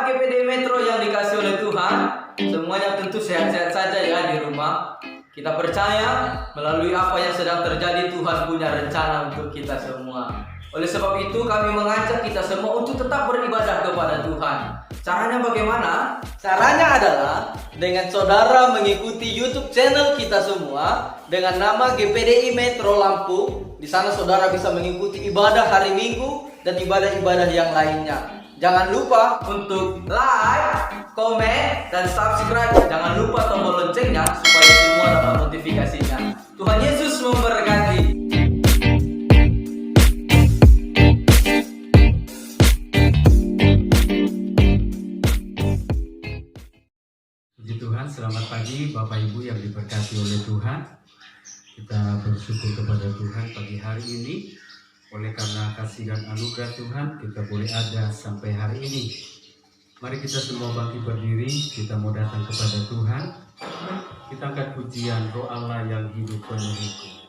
Jemaat GPD Metro yang dikasih oleh Tuhan, semuanya tentu sehat-sehat saja ya di rumah. Kita percaya melalui apa yang sedang terjadi, Tuhan punya rencana untuk kita semua. Oleh sebab itu kami mengajak kita semua untuk tetap beribadah kepada Tuhan. Caranya bagaimana? Caranya adalah dengan saudara mengikuti YouTube channel kita semua dengan nama GPDI Metro Lampung. Di sana saudara bisa mengikuti ibadah hari Minggu dan ibadah-ibadah yang lainnya. Jangan lupa untuk like, komen, dan subscribe. Jangan lupa tombol loncengnya supaya semua dapat notifikasinya. Tuhan Yesus memberkati. Puji Tuhan, selamat pagi Bapak Ibu yang diberkati oleh Tuhan. Kita bersyukur kepada Tuhan pagi hari ini. Oleh karena kasih dan anugerah Tuhan, kita boleh ada sampai hari ini. Mari kita semua bangkit berdiri, kita mau datang kepada Tuhan. Kita angkat pujian Roh Allah yang hidup penuhiku.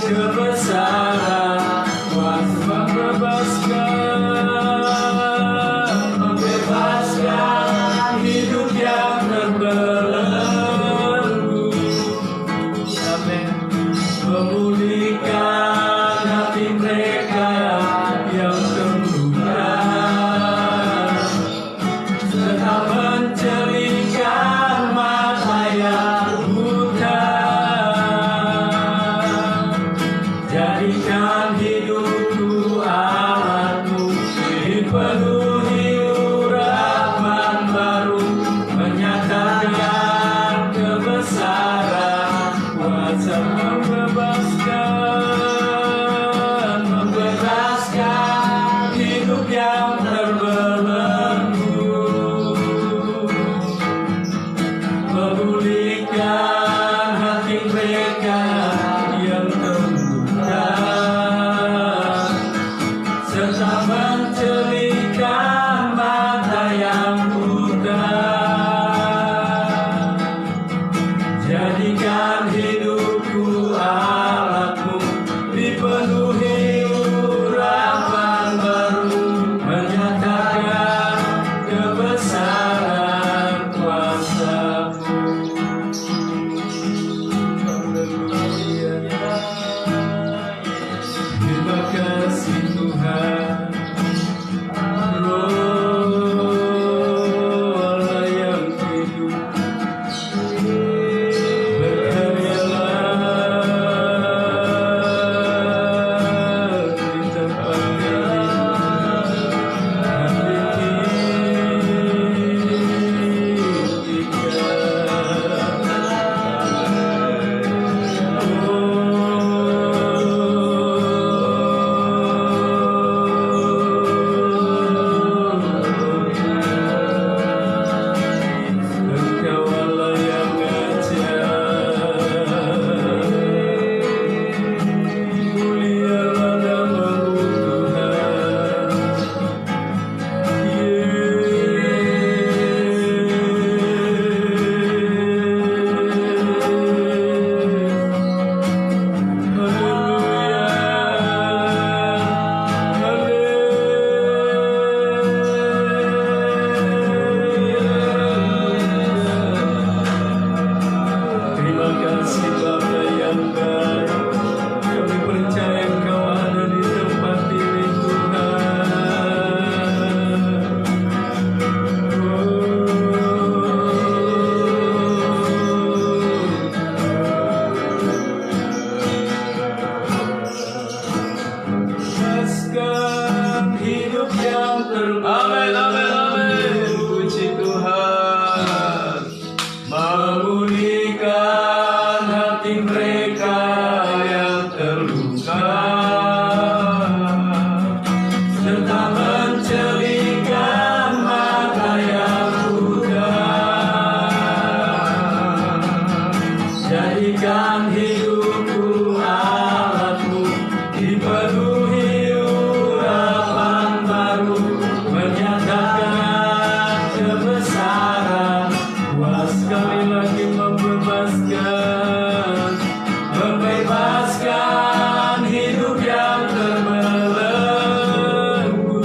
Kebesaran kuasa bebaskan hidup yang Amin, amin, amin. terbelenggu. Puji Tuhan, memulihkan hati mereka yang terluka, serta mencelingkan mata yang buta. Jadikan hidupku alatmu, dipenuhi urapan baru, menyatakan kebesaran. Kuat sekali lagi membebaskan hidup yang terbelenggu,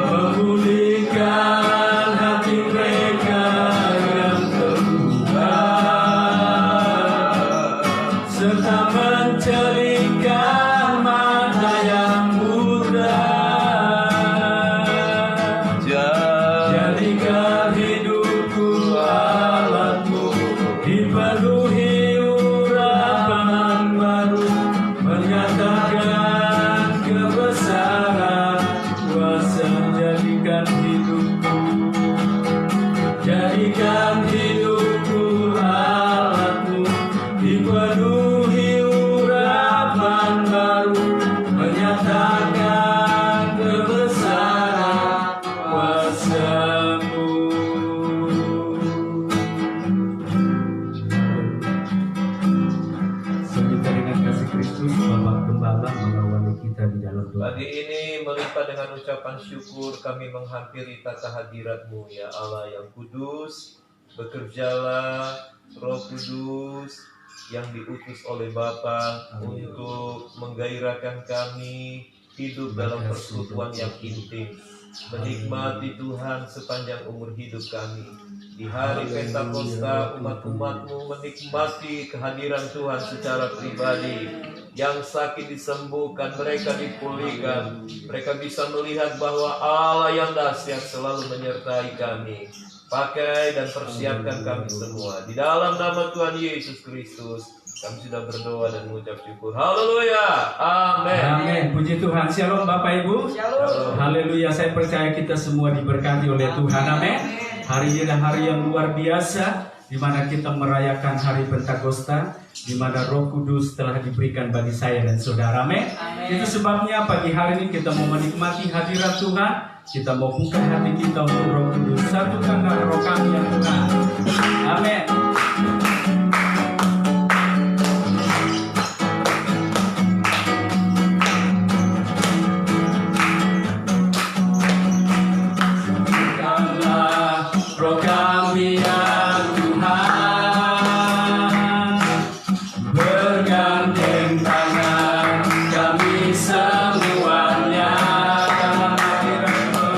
memulihkan hati mereka yang terluka, serta mencelingkan mata yang buta. Jadikan hidupku alatmu, dipenuhi urapan baru, menyatakan kebesaran kuasa. Jadikan hidupku alatmu, dipenuhi urapan baru, menyatakan kebesaran kuasa-Mu. Seminta dengan kasih Kristus, Bapa Gembala mengawali kita di dalam doa. Pagi ini melimpah dengan ucapan syukur kami menghampiri tata hadirat-Mu ya Allah yang kudus. Bekerjalah Roh Kudus yang diutus oleh Bapa untuk menggairahkan kami hidup dalam persekutuan yang intim, menikmati Tuhan sepanjang umur hidup kami. Di hari Pentakosta umat-umat-Mu menikmati kehadiran Tuhan secara pribadi. Yang sakit disembuhkan, mereka dipulihkan. Mereka bisa melihat bahwa Allah yang dahsyat selalu menyertai kami. Pakai dan persiapkan kami semua. Di dalam nama Tuhan Yesus Kristus, kami sudah berdoa dan mengucap syukur. Haleluya. Amin. Amin. Puji Tuhan. Shalom Bapak Ibu. Shalom. Haleluya. Saya percaya kita semua diberkati oleh Tuhan. Amin. Hari ini adalah hari yang luar biasa, di mana kita merayakan hari Pentakosta, di mana Roh Kudus telah diberikan bagi saya dan saudara. Amin. Itu sebabnya pagi hari ini kita mau menikmati hadirat Tuhan. Kita mau buka hati kita untuk Roh Kudus. Satukanlah roh kami ya Tuhan. Amin. Satukanlah roh kami ya Tuhan, bergandeng tangan kami semuanya dalam hadirat-Mu.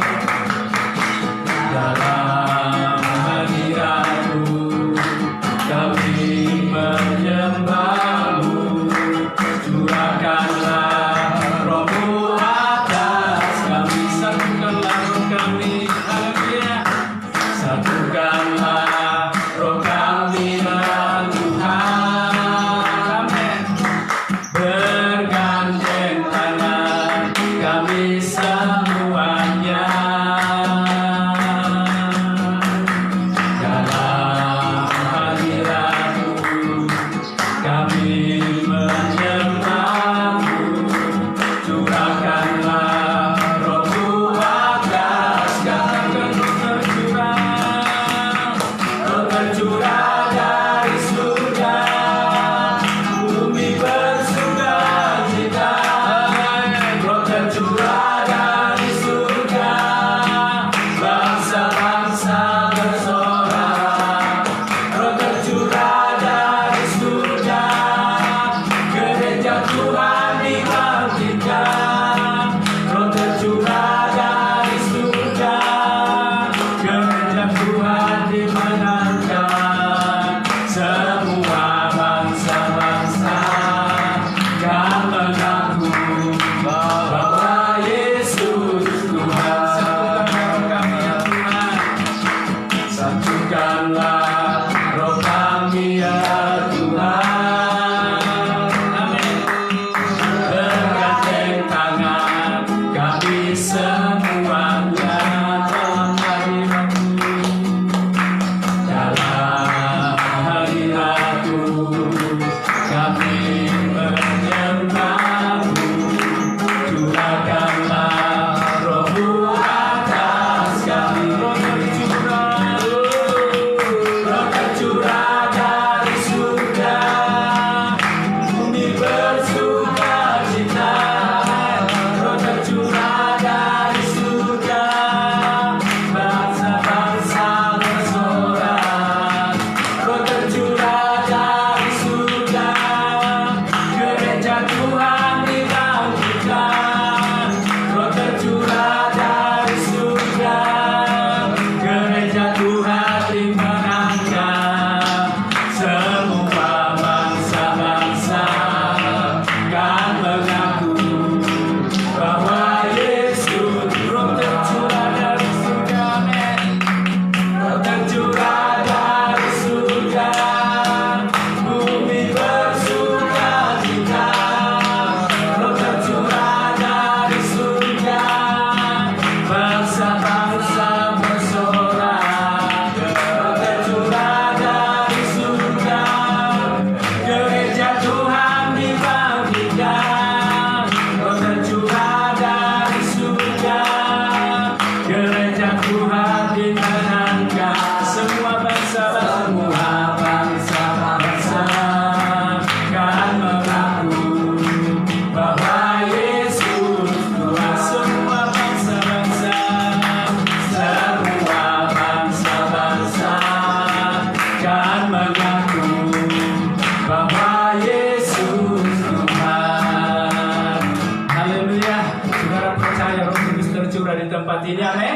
tercurah di tempat ini. Amin.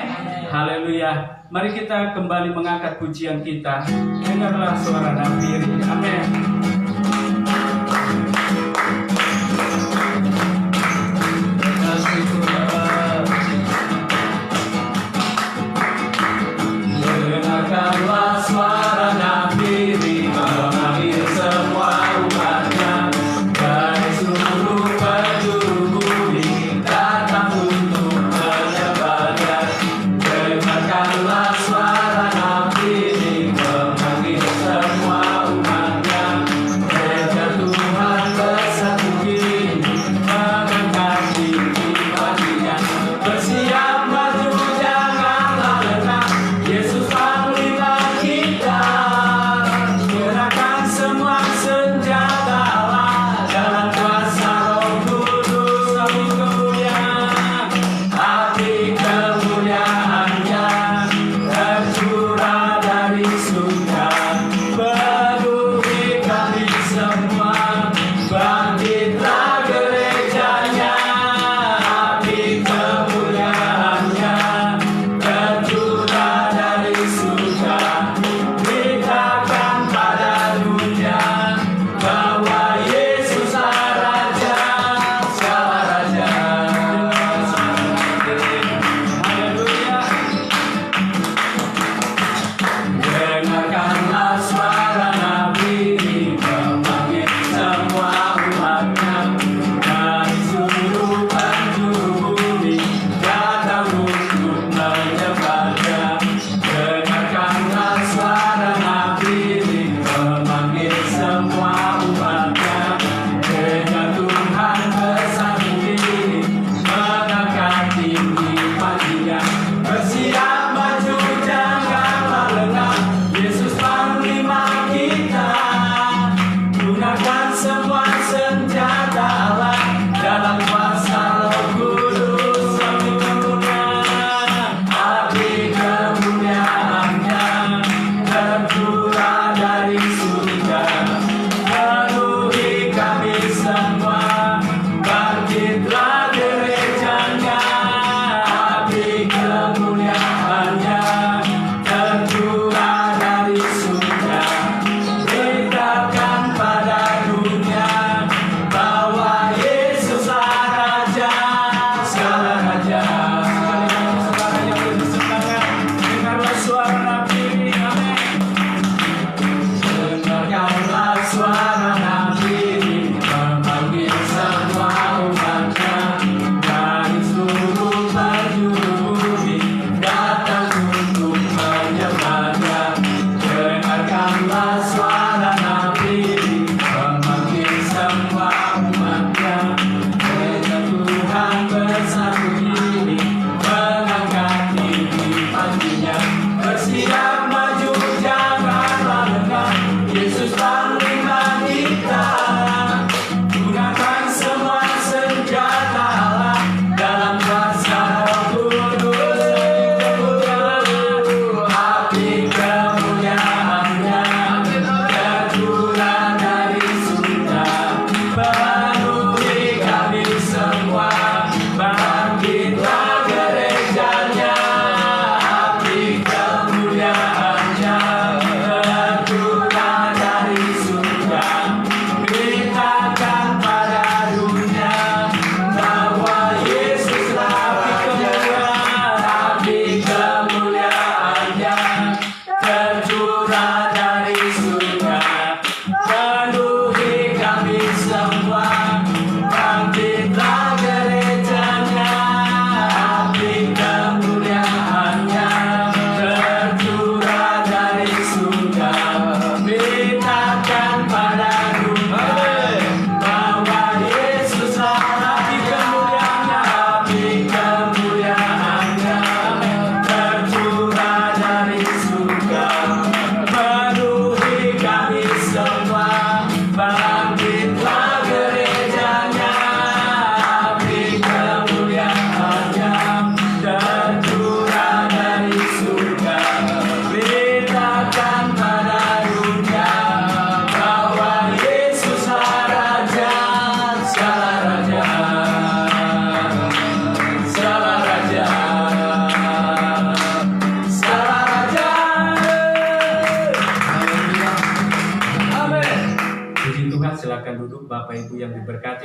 Haleluya. Mari kita kembali mengangkat pujian kita. Dengarlah suara Nafiri. Amin. Dengarkanlah suara Nafiri memanggil semua umatnya dari seluruh penjuru bumi datang untuk menyembahnya. Dengarkanlah suara Nafiri memanggil semua umatnya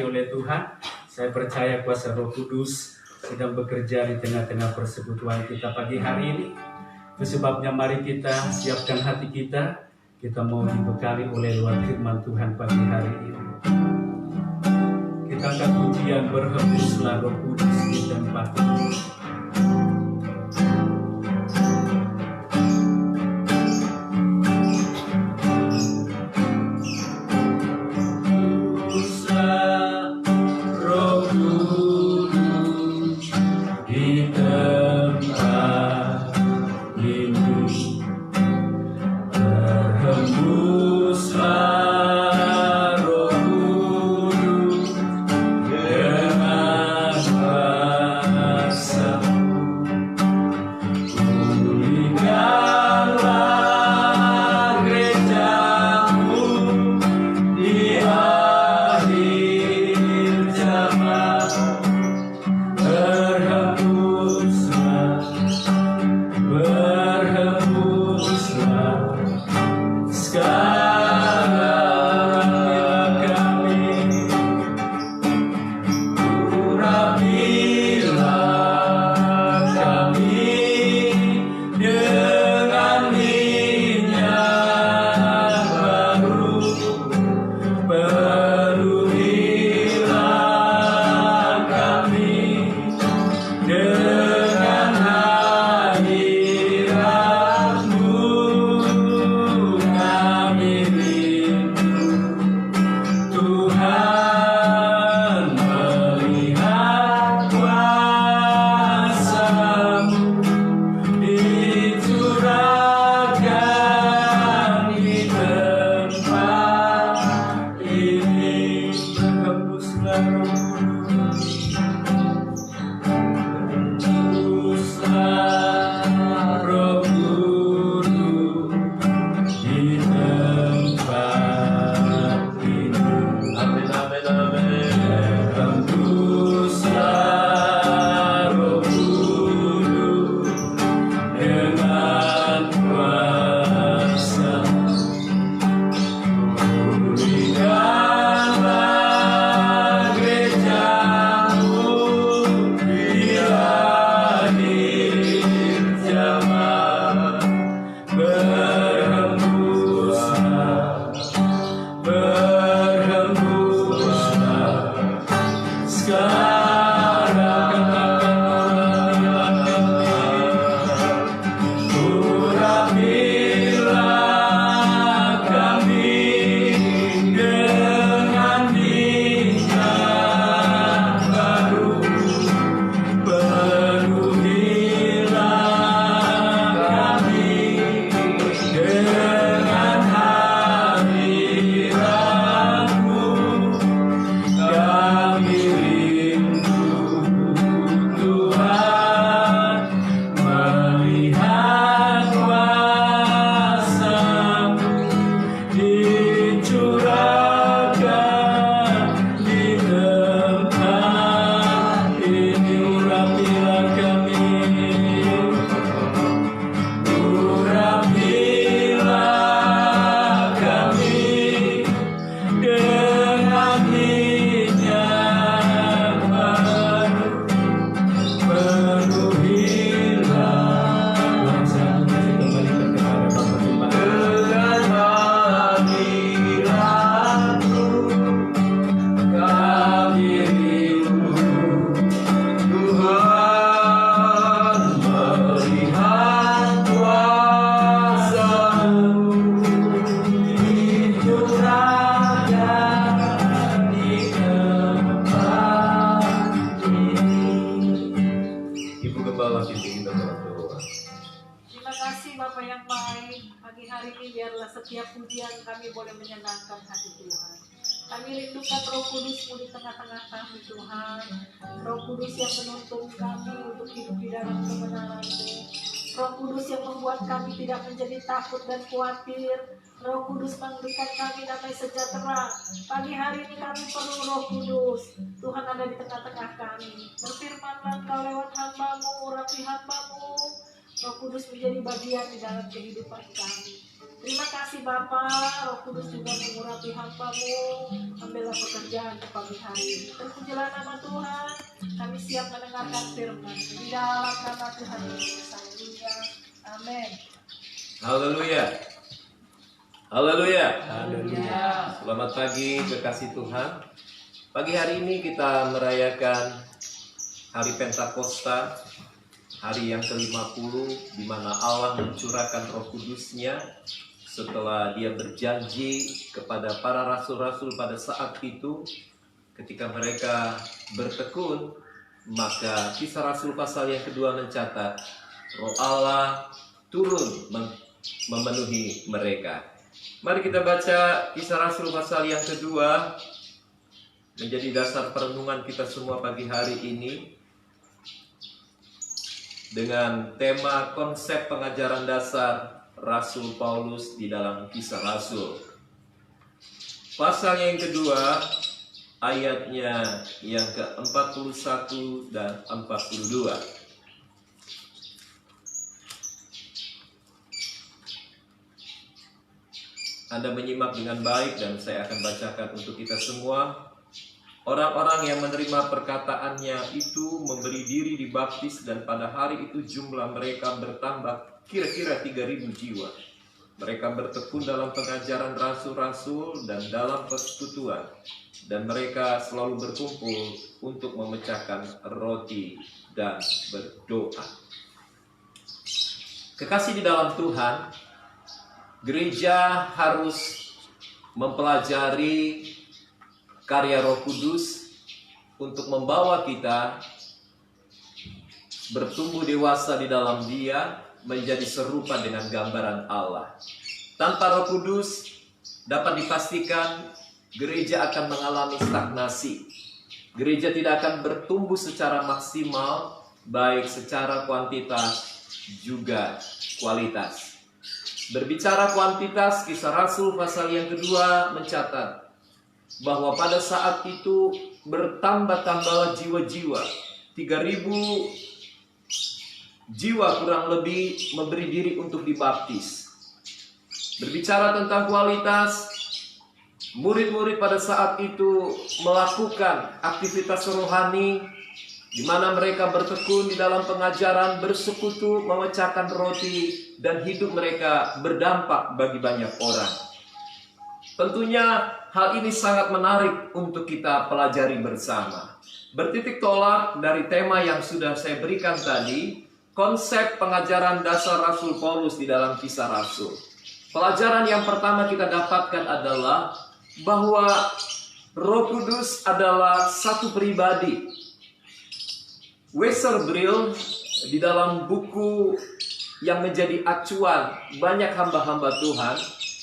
diberkati oleh Tuhan. Saya percaya kuasa Roh Kudus sedang bekerja di tengah-tengah persekutuan kita pagi hari ini. Itu sebabnya mari kita siapkan hati kita. Kita mau dibekali oleh luar firman Tuhan pagi hari ini. Kita akan pujian berhembuslah Roh Kudus di tempat ini. setiap pujian kami boleh menyenangkan hati Tuhan. Kami rindukan Roh Kudus-Mu di tengah-tengah kami Tuhan. Roh Kudus yang menuntun kami untuk hidup di dalam kebenaran-Mu. Roh Kudus yang membuat kami tidak menjadi takut dan khawatir. Roh Kudus memberikan kami damai sejahtera. Pagi hari ini kami perlu Roh Kudus. Tuhan ada di tengah-tengah kami. Berfirmanlah Engkau lewat hamba-Mu, urapi hamba-Mu. Roh Kudus menjadi bagian di dalam kehidupan kami. Terima kasih Bapa, Roh Kudus juga mengurapi hamba-Mu. Ambillah pekerjaan di pagi hari ini. Terpujilah nama Tuhan. Kami siap mendengarkan firman. Di dalam nama Tuhan Yesus. Haleluya. Amin. Haleluya. Haleluya. Haleluya. Selamat pagi kekasih Tuhan. Pagi hari ini kita merayakan hari Pentakosta, hari yang ke-50 di mana Allah mencurahkan Roh Kudus-Nya setelah Dia berjanji kepada para rasul-rasul pada saat itu ketika mereka bertekun. Maka Kisah Rasul pasal yang kedua mencatat Roh Allah turun memenuhi mereka. Mari kita baca Kisah Rasul pasal yang kedua menjadi dasar perenungan kita semua pagi hari ini dengan tema konsep pengajaran dasar Rasul Paulus di dalam Kisah Rasul. Pasal yang kedua, ayatnya yang ke-41 dan 42. Anda menyimak dengan baik dan saya akan bacakan untuk kita semua. Orang-orang yang menerima perkataannya itu memberi diri dibaptis dan pada hari itu jumlah mereka bertambah kira-kira 3.000 jiwa. Mereka bertekun dalam pengajaran rasul-rasul dan dalam persekutuan. Dan mereka selalu berkumpul untuk memecahkan roti dan berdoa. Kekasih di dalam Tuhan, gereja harus mempelajari karya Roh Kudus untuk membawa kita bertumbuh dewasa di dalam Dia, menjadi serupa dengan gambaran Allah. Tanpa Roh Kudus dapat dipastikan gereja akan mengalami stagnasi. Gereja tidak akan bertumbuh secara maksimal, baik secara kuantitas juga kualitas. Berbicara kuantitas, Kisah Rasul pasal yang kedua mencatat bahwa pada saat itu bertambah-tambahlah jiwa-jiwa. 3.000 jiwa kurang lebih memberi diri untuk dibaptis. Berbicara tentang kualitas, murid-murid pada saat itu melakukan aktivitas rohani di mana mereka bertekun di dalam pengajaran, bersekutu, memecahkan roti, dan hidup mereka berdampak bagi banyak orang. Tentunya hal ini sangat menarik untuk kita pelajari bersama. Bertitik tolak dari tema yang sudah saya berikan tadi, konsep pengajaran dasar Rasul Paulus di dalam Kisah Rasul. Pelajaran yang pertama kita dapatkan adalah bahwa Roh Kudus adalah satu pribadi. Weserbrill di dalam buku yang menjadi acuan banyak hamba-hamba Tuhan,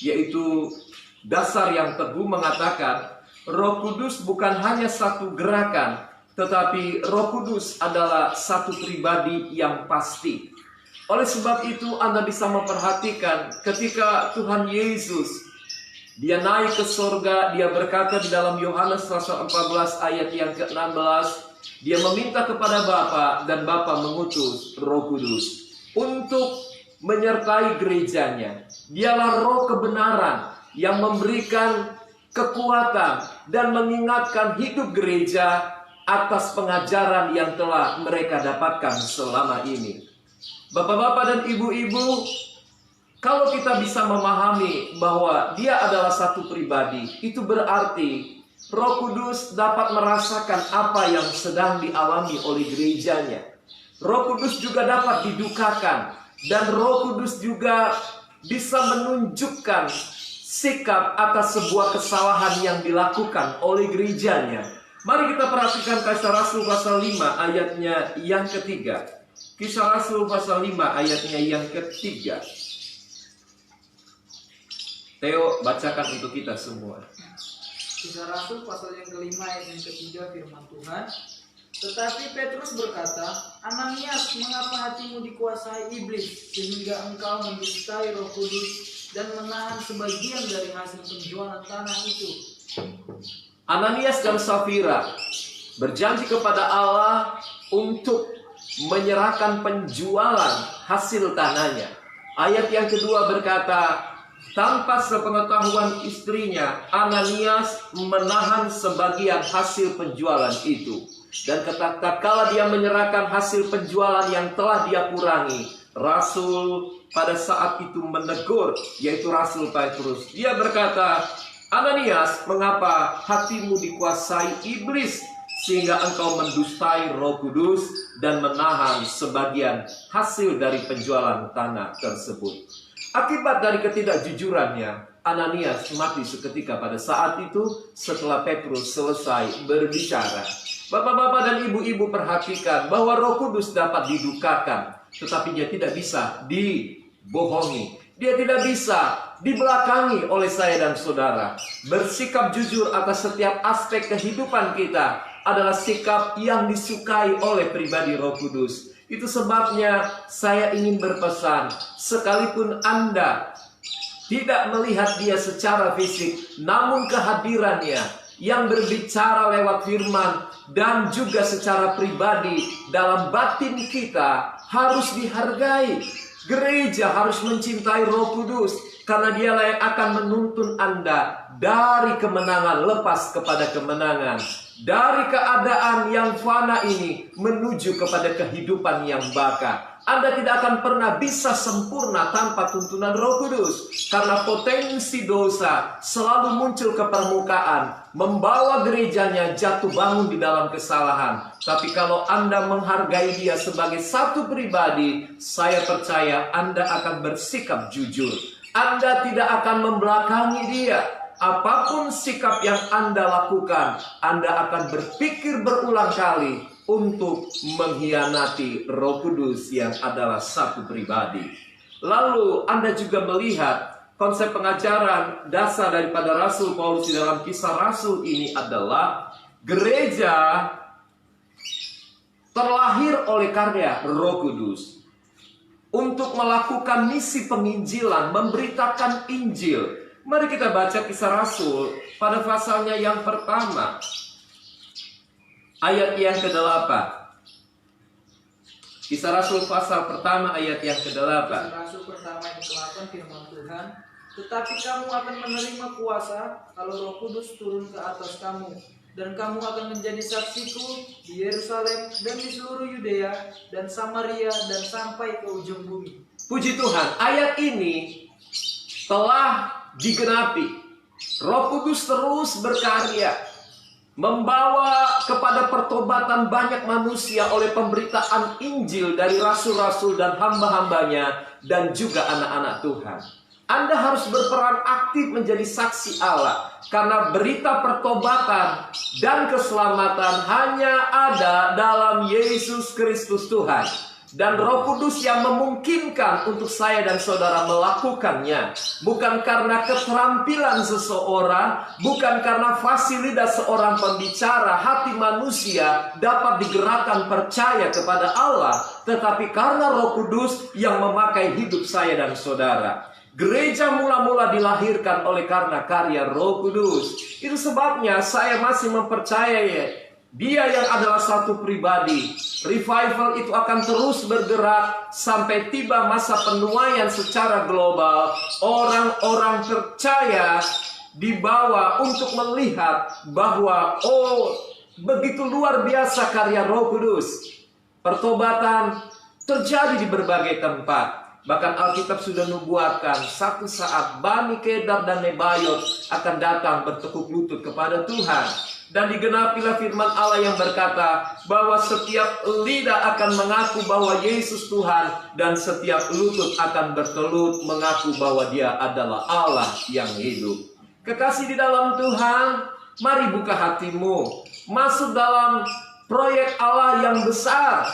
yaitu Dasar yang Teguh, mengatakan Roh Kudus bukan hanya satu gerakan, tetapi Roh Kudus adalah satu pribadi yang pasti. Oleh sebab itu Anda bisa memperhatikan ketika Tuhan Yesus Dia naik ke surga, Dia berkata di dalam Yohanes pasal 14 ayat yang ke-16, Dia meminta kepada Bapa dan Bapa mengutus Roh Kudus untuk menyertai gerejanya. Dialah Roh kebenaran yang memberikan kekuatan dan mengingatkan hidup gereja atas pengajaran yang telah mereka dapatkan selama ini. Bapak-bapak dan ibu-ibu, kalau kita bisa memahami bahwa Dia adalah satu pribadi, itu berarti Roh Kudus dapat merasakan apa yang sedang dialami oleh gerejanya. Roh Kudus juga dapat didukakan, dan Roh Kudus juga bisa menunjukkan sikap atas sebuah kesalahan yang dilakukan oleh gerejanya. Mari kita perhatikan Kisah Rasul pasal 5 ayatnya yang ketiga. Kisah Rasul pasal 5 ayatnya yang ketiga. Theo, bacakan untuk kita semua. Kisah Rasul pasal yang kelima ayat yang ketiga, firman Tuhan. Tetapi Petrus berkata, Ananias, mengapa hatimu dikuasai iblis sehingga engkau mendustai Roh Kudus dan menahan sebagian dari hasil penjualan tanah itu? Ananias dan Safira berjanji kepada Allah untuk menyerahkan penjualan hasil tanahnya. Ayat yang kedua berkata, Tanpa sepengetahuan istrinya, Ananias menahan sebagian hasil penjualan itu. Dan tatkala dia menyerahkan hasil penjualan yang telah dia kurangi, Rasul pada saat itu menegur, yaitu Rasul Petrus. Dia berkata, Ananias, mengapa hatimu dikuasai iblis sehingga engkau mendustai Roh Kudus dan menahan sebagian hasil dari penjualan tanah tersebut? Akibat dari ketidakjujurannya, Ananias mati seketika pada saat itu setelah Petrus selesai berbicara. Bapak-bapak dan ibu-ibu, perhatikan bahwa Roh Kudus dapat didukakan, tetapi dia tidak bisa dibohongi. Dia tidak bisa dibelakangi oleh saya dan saudara. Bersikap jujur atas setiap aspek kehidupan kita adalah sikap yang disukai oleh pribadi Roh Kudus. Itu sebabnya saya ingin berpesan, sekalipun Anda tidak melihat dia secara fisik, namun kehadirannya yang berbicara lewat firman dan juga secara pribadi dalam batin kita harus dihargai. Gereja harus mencintai Roh Kudus karena dialah yang akan menuntun Anda dari kemenangan lepas kepada kemenangan, dari keadaan yang fana ini menuju kepada kehidupan yang baka. Anda tidak akan pernah bisa sempurna tanpa tuntunan Roh Kudus, karena potensi dosa selalu muncul ke permukaan, membawa gerejanya jatuh bangun di dalam kesalahan. Tapi kalau Anda menghargai dia sebagai satu pribadi, saya percaya Anda akan bersikap jujur. Anda tidak akan membelakangi dia. Apapun sikap yang Anda lakukan, Anda akan berpikir berulang kali untuk mengkhianati Roh Kudus yang adalah satu pribadi. Lalu Anda juga melihat konsep pengajaran dasar daripada Rasul Paulus di dalam Kisah Rasul ini adalah gereja terlahir oleh karya Roh Kudus untuk melakukan misi penginjilan, memberitakan Injil. Mari kita baca Kisah Rasul pada pasalnya yang pertama, ayat yang ke-8. Kisah Rasul pasal pertama ayat yang ke-8. Kisah Rasul pertama yang ke-8, firman Tuhan, tetapi kamu akan menerima kuasa kalau Roh Kudus turun ke atas kamu, dan kamu akan menjadi saksiku di Yerusalem dan di seluruh Yudea dan Samaria dan sampai ke ujung bumi. Puji Tuhan, ayat ini telah digenapi. Roh Kudus terus berkarya, membawa kepada pertobatan banyak manusia oleh pemberitaan Injil dari rasul-rasul dan hamba-hambanya dan juga anak-anak Tuhan. Anda harus berperan aktif menjadi saksi Allah, karena berita pertobatan dan keselamatan hanya ada dalam Yesus Kristus Tuhan. Dan Roh Kudus yang memungkinkan untuk saya dan saudara melakukannya. Bukan karena keterampilan seseorang, bukan karena fasilitas seorang pembicara, hati manusia dapat digerakkan percaya kepada Allah, tetapi karena Roh Kudus yang memakai hidup saya dan saudara. Gereja mula-mula dilahirkan oleh karena karya Roh Kudus. Itu sebabnya saya masih mempercayai Dia yang adalah satu pribadi. Revival itu akan terus bergerak sampai tiba masa penuaian secara global. Orang-orang percaya dibawa untuk melihat bahwa begitu luar biasa karya Roh Kudus. Pertobatan terjadi di berbagai tempat. Bahkan Alkitab sudah nubuatkan satu saat Bani Kedar dan Nebayot akan datang bertekuk lutut kepada Tuhan. Dan digenapilah firman Allah yang berkata bahwa setiap lidah akan mengaku bahwa Yesus Tuhan, dan setiap lutut akan bertelut mengaku bahwa Dia adalah Allah yang hidup. Kekasih di dalam Tuhan, mari buka hatimu, masuk dalam proyek Allah yang besar.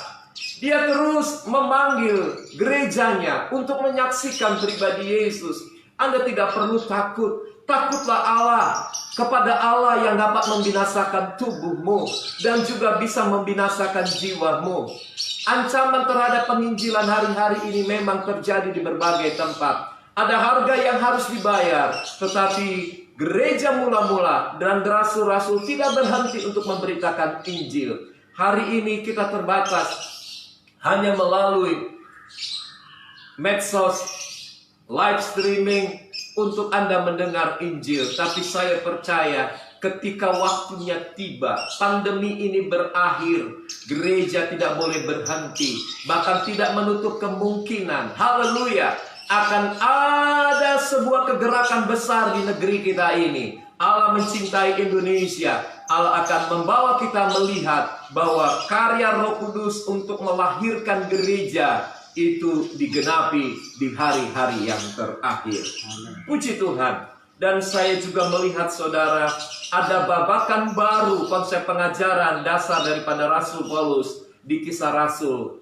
Dia terus memanggil gerejanya untuk menyaksikan pribadi Yesus. Anda tidak perlu takut. Takutlah Allah, kepada Allah yang dapat membinasakan tubuhmu dan juga bisa membinasakan jiwamu. Ancaman terhadap penginjilan hari-hari ini memang terjadi di berbagai tempat. Ada harga yang harus dibayar, tetapi gereja mula-mula dan rasul-rasul tidak berhenti untuk memberitakan Injil. Hari ini kita terbatas hanya melalui medsos, live streaming, untuk Anda mendengar Injil. Tapi saya percaya ketika waktunya tiba, pandemi ini berakhir, gereja tidak boleh berhenti, bahkan tidak menutup kemungkinan, haleluya, akan ada sebuah kegerakan besar di negeri kita ini. Allah mencintai Indonesia. Allah akan membawa kita melihat bahwa karya Roh Kudus untuk melahirkan gereja itu digenapi di hari-hari yang terakhir. Puji Tuhan. Dan saya juga melihat saudara, ada babakan baru konsep pengajaran dasar daripada Rasul Paulus di Kisah Rasul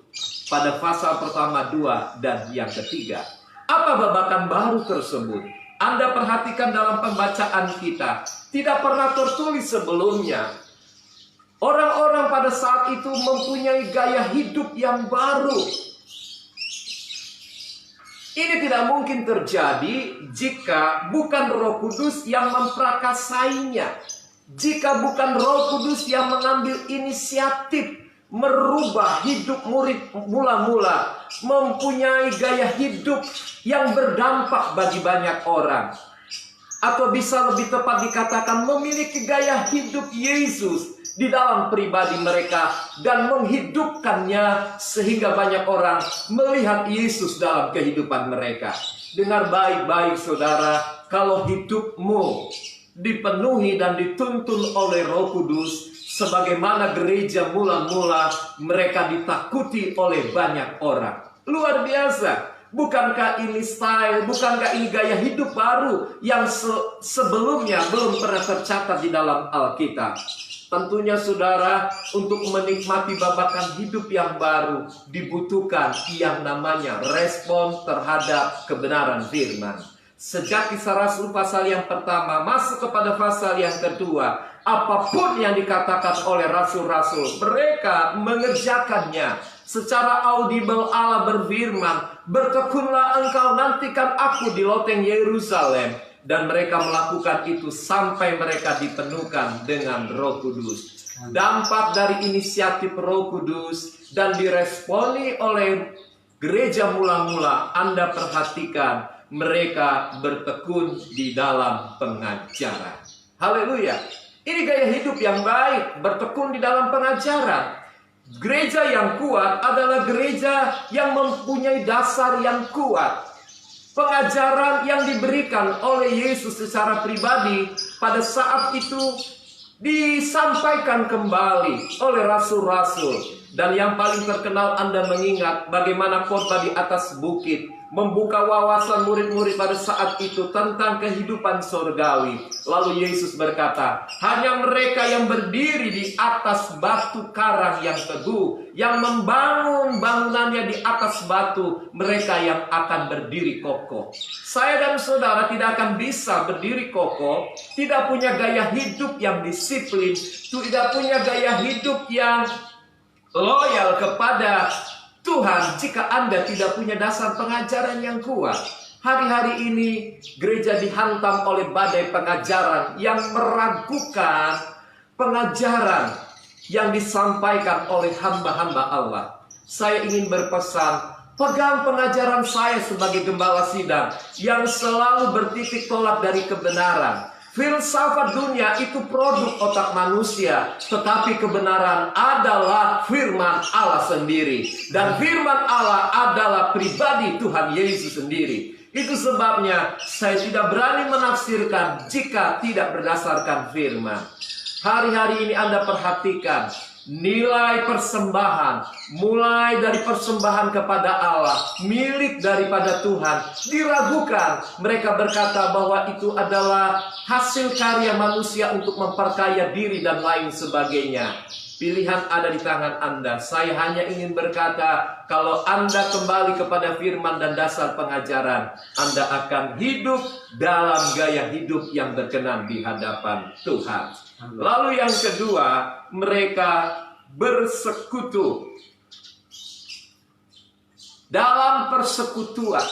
pada pasal pertama, 2, dan yang ketiga. Apa babakan baru tersebut? Anda perhatikan dalam pembacaan kita, tidak pernah tertulis sebelumnya. Orang-orang pada saat itu mempunyai gaya hidup yang baru. Ini tidak mungkin terjadi jika bukan Roh Kudus yang memprakarsainya. Jika bukan Roh Kudus yang mengambil inisiatif merubah hidup murid mula-mula, mempunyai gaya hidup yang berdampak bagi banyak orang. Atau bisa lebih tepat dikatakan memiliki gaya hidup Yesus di dalam pribadi mereka dan menghidupkannya sehingga banyak orang melihat Yesus dalam kehidupan mereka. Dengar baik-baik saudara, kalau hidupmu dipenuhi dan dituntun oleh Roh Kudus, sebagaimana gereja mula-mula mereka ditakuti oleh banyak orang. Luar biasa. Bukankah ini style, bukankah ini gaya hidup baru yang sebelumnya belum pernah tercatat di dalam Alkitab? Tentunya saudara, untuk menikmati babakan hidup yang baru dibutuhkan yang namanya respon terhadap kebenaran firman. Sejak Kisah Rasul pasal yang pertama masuk kepada pasal yang kedua, apapun yang dikatakan oleh rasul-rasul, mereka mengerjakannya. Secara audible Allah berfirman, "Bertekunlah engkau, nantikan aku di loteng Yerusalem." Dan mereka melakukan itu sampai mereka dipenuhkan dengan Roh Kudus. Dampak dari inisiatif Roh Kudus dan diresponi oleh gereja mula-mula, Anda perhatikan mereka bertekun di dalam pengajaran. Haleluya. Ini gaya hidup yang baik, bertekun di dalam pengajaran. Gereja yang kuat adalah gereja yang mempunyai dasar yang kuat. Pengajaran yang diberikan oleh Yesus secara pribadi pada saat itu disampaikan kembali oleh rasul-rasul. Dan yang paling terkenal Anda mengingat bagaimana khotbah di atas bukit membuka wawasan murid-murid pada saat itu tentang kehidupan surgawi. Lalu Yesus berkata, hanya mereka yang berdiri di atas batu karang yang teguh, yang membangun bangunannya di atas batu, mereka yang akan berdiri kokoh. Saya dan saudara tidak akan bisa berdiri kokoh, tidak punya gaya hidup yang disiplin, tidak punya gaya hidup yang loyal kepada Tuhan jika Anda tidak punya dasar pengajaran yang kuat. Hari-hari ini gereja dihantam oleh badai pengajaran yang meragukan pengajaran yang disampaikan oleh hamba-hamba Allah. Saya ingin berpesan, pegang pengajaran saya sebagai gembala sidang yang selalu bertitik tolak dari kebenaran. Filsafat dunia itu produk otak manusia, tetapi kebenaran adalah firman Allah sendiri. Dan firman Allah adalah pribadi Tuhan Yesus sendiri. Itu sebabnya saya tidak berani menafsirkan jika tidak berdasarkan firman. Hari-hari ini Anda perhatikan, nilai persembahan, mulai dari persembahan kepada Allah, milik daripada Tuhan, diragukan. Mereka berkata bahwa itu adalah hasil karya manusia untuk memperkaya diri dan lain sebagainya. Pilihan ada di tangan Anda. Saya hanya ingin berkata, kalau Anda kembali kepada firman dan dasar pengajaran, Anda akan hidup dalam gaya hidup yang berkenan di hadapan Tuhan. Lalu yang kedua, mereka bersekutu. Dalam persekutuan.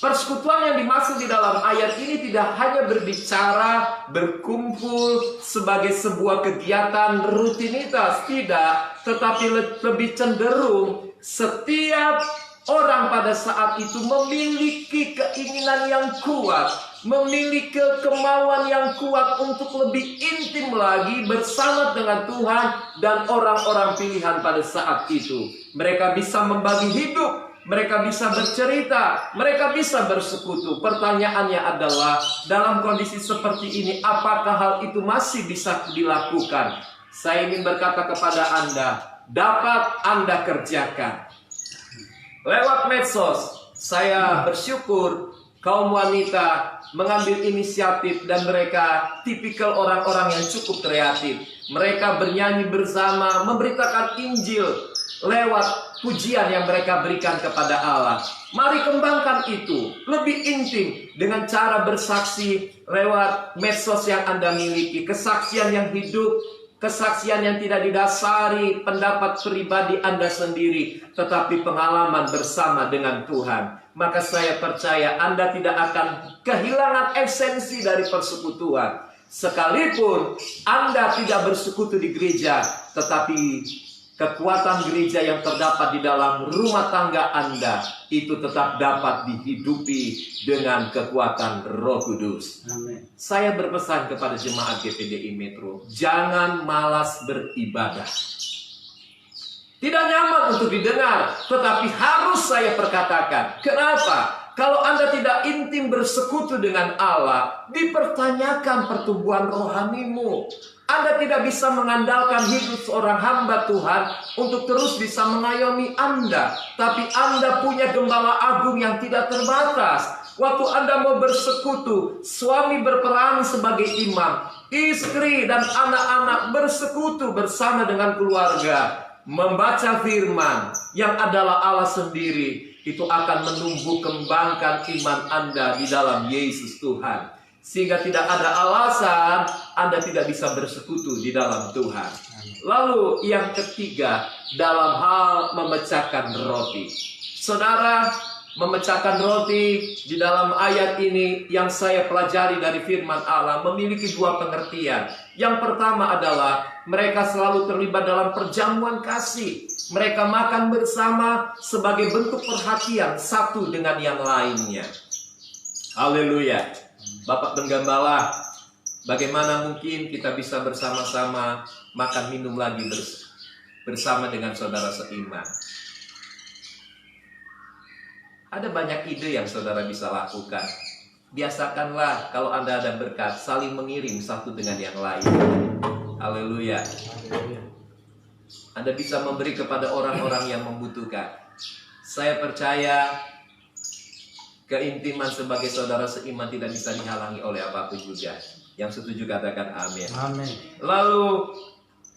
Persekutuan yang dimaksud di dalam ayat ini tidak hanya berbicara berkumpul sebagai sebuah kegiatan rutinitas, tidak, tetapi lebih cenderung setiap Orang pada saat itu memiliki keinginan yang kuat, memiliki kemauan yang kuat untuk lebih intim lagi bersama dengan Tuhan dan orang-orang pilihan pada saat itu. Mereka bisa membagi hidup, mereka bisa bercerita, mereka bisa bersekutu. Pertanyaannya adalah, dalam kondisi seperti ini, apakah hal itu masih bisa dilakukan? Saya ingin berkata kepada Anda, dapat Anda kerjakan. Lewat medsos, saya bersyukur kaum wanita mengambil inisiatif dan mereka tipikal orang-orang yang cukup kreatif. Mereka bernyanyi bersama, memberitakan Injil lewat pujian yang mereka berikan kepada Allah. Mari kembangkan itu, lebih intim dengan cara bersaksi lewat medsos yang Anda miliki, kesaksian yang hidup, kesaksian yang tidak didasari pendapat pribadi Anda sendiri, tetapi pengalaman bersama dengan Tuhan. Maka saya percaya Anda tidak akan kehilangan esensi dari persekutuan. Sekalipun Anda tidak bersekutu di gereja, tetapi kekuatan gereja yang terdapat di dalam rumah tangga Anda itu tetap dapat dihidupi dengan kekuatan Roh Kudus. Amin. Saya berpesan kepada jemaat GPDI Metro, jangan malas beribadah. Tidak nyaman untuk didengar, tetapi harus saya perkatakan. Kenapa? Kalau Anda tidak intim bersekutu dengan Allah, dipertanyakan pertumbuhan rohanimu. Anda tidak bisa mengandalkan hidup seorang hamba Tuhan untuk terus bisa mengayomi Anda. Tapi Anda punya gembala agung yang tidak terbatas. Waktu Anda mau bersekutu, suami berperan sebagai imam, istri dan anak-anak bersekutu bersama dengan keluarga, membaca firman yang adalah Allah sendiri. Itu akan menumbuh kembangkan iman Anda di dalam Yesus Tuhan. Sehingga tidak ada alasan Anda tidak bisa bersekutu di dalam Tuhan. Lalu yang ketiga, dalam hal memecahkan roti. Saudara, memecahkan roti di dalam ayat ini yang saya pelajari dari firman Allah memiliki dua pengertian. Yang pertama adalah mereka selalu terlibat dalam perjamuan kasih. Mereka makan bersama sebagai bentuk perhatian satu dengan yang lainnya. Haleluya. Bapak Penggembala, bagaimana mungkin kita bisa bersama-sama makan minum lagi bersama dengan saudara seiman? Ada banyak ide yang saudara bisa lakukan. Biasakanlah kalau Anda ada berkat, saling mengirim satu dengan yang lain. Haleluya. Anda bisa memberi kepada orang-orang yang membutuhkan. Saya percaya keintiman sebagai saudara seiman tidak bisa dihalangi oleh apapun juga. Yang setuju katakan amin. Amin. Lalu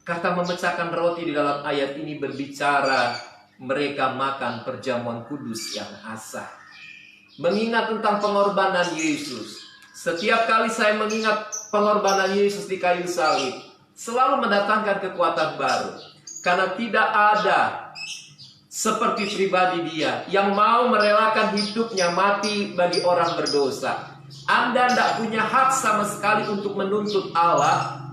kata memecahkan roti di dalam ayat ini berbicara mereka makan perjamuan kudus yang asah. Mengingat tentang pengorbanan Yesus. Setiap kali saya mengingat pengorbanan Yesus di kayu salib, selalu mendatangkan kekuatan baru. Karena tidak ada seperti pribadi dia yang mau merelakan hidupnya mati bagi orang berdosa. Anda tidak punya hak sama sekali untuk menuntut Allah.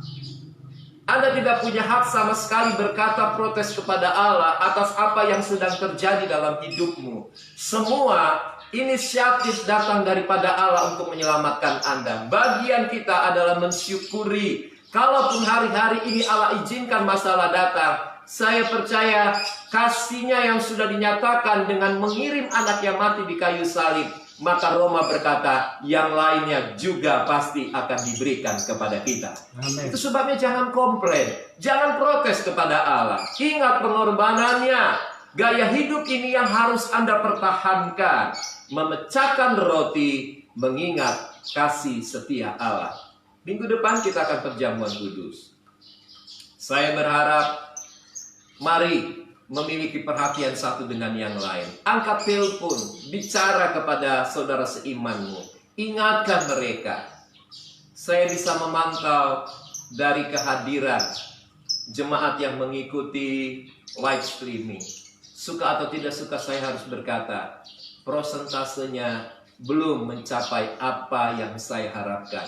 Anda tidak punya hak sama sekali berkata protes kepada Allah atas apa yang sedang terjadi dalam hidupmu. Semua inisiatif datang daripada Allah untuk menyelamatkan Anda. Bagian kita adalah mensyukuri. Kalaupun hari-hari ini Allah izinkan masalah datang, saya percaya kasih-Nya yang sudah dinyatakan dengan mengirim anak yang mati di kayu salib. Maka Roma berkata, yang lainnya juga pasti akan diberikan kepada kita. Amin. Itu sebabnya jangan komplain, jangan protes kepada Allah. Ingat pengorbanannya. Gaya hidup ini yang harus Anda pertahankan. Memecahkan roti, mengingat kasih setia Allah. Minggu depan kita akan perjamuan kudus. Saya berharap mari memiliki perhatian satu dengan yang lain. Angkat telepon, bicara kepada saudara seimanmu. Ingatkan mereka. Saya bisa memantau dari kehadiran jemaat yang mengikuti live streaming. Suka atau tidak suka saya harus berkata, prosentasenya belum mencapai apa yang saya harapkan.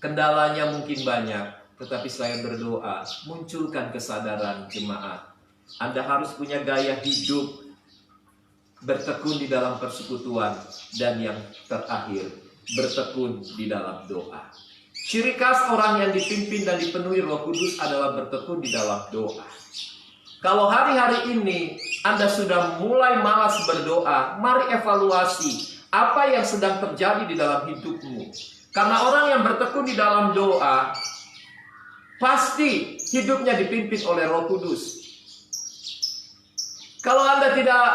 Kendalanya mungkin banyak, tetapi saya berdoa, munculkan kesadaran jemaat. Anda harus punya gaya hidup bertekun di dalam persekutuan, dan yang terakhir, bertekun di dalam doa. Ciri khas orang yang dipimpin dan dipenuhi Roh Kudus adalah bertekun di dalam doa. Kalau hari-hari ini Anda sudah mulai malas berdoa, mari evaluasi apa yang sedang terjadi di dalam hidupmu. Karena orang yang bertekun di dalam doa, pasti hidupnya dipimpin oleh Roh Kudus. Kalau Anda tidak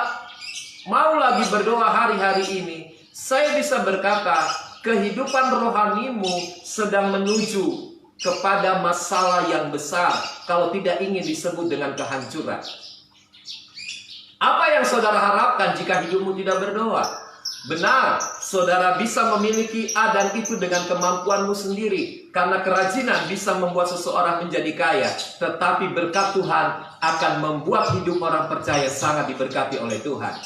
mau lagi berdoa hari-hari ini, saya bisa berkata, kehidupan rohanimu sedang menuju kepada masalah yang besar, kalau tidak ingin disebut dengan kehancuran. Apa yang saudara harapkan jika hidupmu tidak berdoa? Benar, saudara bisa memiliki A dan itu dengan kemampuanmu sendiri. Karena kerajinan bisa membuat seseorang menjadi kaya. Tetapi berkat Tuhan akan membuat hidup orang percaya sangat diberkati oleh Tuhan.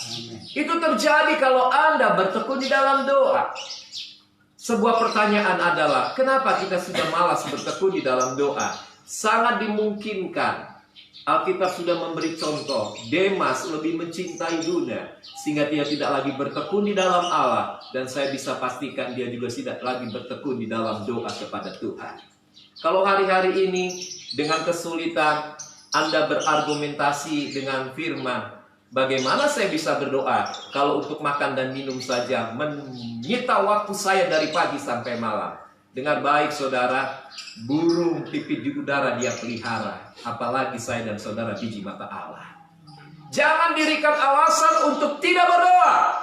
Itu terjadi kalau Anda bertekun di dalam doa. Sebuah pertanyaan adalah, kenapa kita sudah malas bertekun di dalam doa? Sangat dimungkinkan Alkitab sudah memberi contoh, Demas lebih mencintai dunia sehingga dia tidak lagi bertekun di dalam Allah, dan saya bisa pastikan dia juga tidak lagi bertekun di dalam doa kepada Tuhan. Kalau hari-hari ini dengan kesulitan Anda berargumentasi dengan firman, bagaimana saya bisa berdoa kalau untuk makan dan minum saja menyita waktu saya dari pagi sampai malam? Dengar baik saudara, burung pipit di udara dia pelihara, apalagi saya dan saudara biji mata Allah. Jangan dirikan alasan untuk tidak berdoa.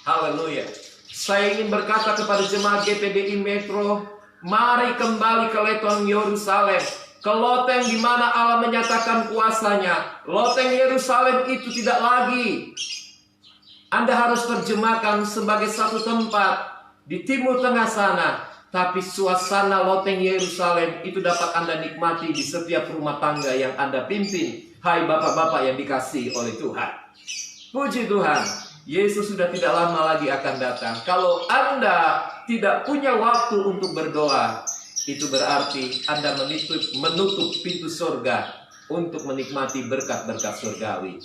Haleluya. Saya ingin berkata kepada jemaat GPDI Metro, mari kembali ke loteng Yerusalem, ke loteng di mana Allah menyatakan kuasanya. Loteng Yerusalem itu tidak lagi Anda harus terjemahkan sebagai satu tempat di timur tengah sana, tapi suasana loteng Yerusalem itu dapat Anda nikmati di setiap rumah tangga yang Anda pimpin. Hai bapak-bapak yang dikasihi oleh Tuhan. Puji Tuhan, Yesus sudah tidak lama lagi akan datang. Kalau Anda tidak punya waktu untuk berdoa, itu berarti Anda menutup pintu surga untuk menikmati berkat-berkat surgawi.